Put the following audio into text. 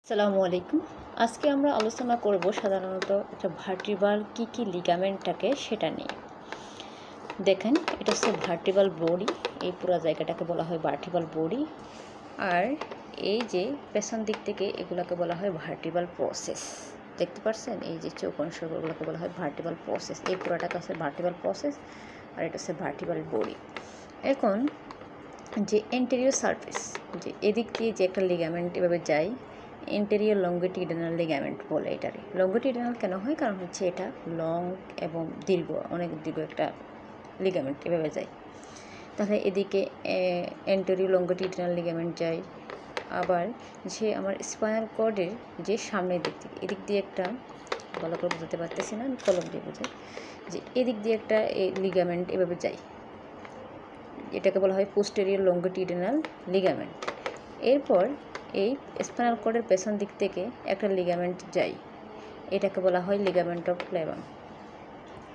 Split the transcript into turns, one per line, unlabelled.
আসসালামু আলাইকুম। আজকে আমরা আলোচনা করব সাধারণত একটা ভার্টিব্রাল কী লিগামেন্ট থাকে সেটা নিয়ে। দেখেন, এটা হচ্ছে ভার্টিব্রাল বডি। এই পুরো জায়গাটাকে বলা হয় ভার্টিব্রাল বডি। আর এই যে পেছন দিক থেকে এগুলোকে বলা হয় ভার্টিব্রাল প্রসেস। দেখতে পাচ্ছেন, এই যে চোখ অংশগুলোকে বলা হয় ভার্টিব্রাল প্রসেস। এই পুরোটাকে হচ্ছে ভার্টিব্রাল প্রসেস, আর এটা হচ্ছে ভার্টিব্রাল বডি। এখন যে এন্টেরিয়র সারফেস, যে এদিক দিয়ে যে একটা লিগামেন্ট এভাবে যায়, এন্টেরিয়র লঙ্গিটিউডিনাল লিগামেন্ট বলে। এটারে লঙ্গিটিউডিনাল কেন হয়? কারণ হচ্ছে এটা লং এবং দীর্ঘ, অনেক দীর্ঘ একটা লিগামেন্ট এভাবে যায়। তাহলে এদিকে এন্টেরিয়র লঙ্গিটিউডিনাল লিগামেন্ট যায়। আবার যে আমার স্পাইনাল কর্ডের যে সামনের দিক থেকে, এদিক দিয়ে একটা, ভালো করে বোঝাতে পারতেছি না, আমি কলম দিয়ে বোঝাই, যে এদিক দিয়ে একটা লিগামেন্ট এভাবে যায়। এটাকে বলা হয় পোস্টেরিয়র লঙ্গিটিউডিনাল লিগামেন্ট। এরপর এই স্পাইনাল কর্ডের পেছন দিক থেকে একটা লিগামেন্ট যায়, এটাকে বলা হয় লিগামেন্ট অফ ক্লেভন।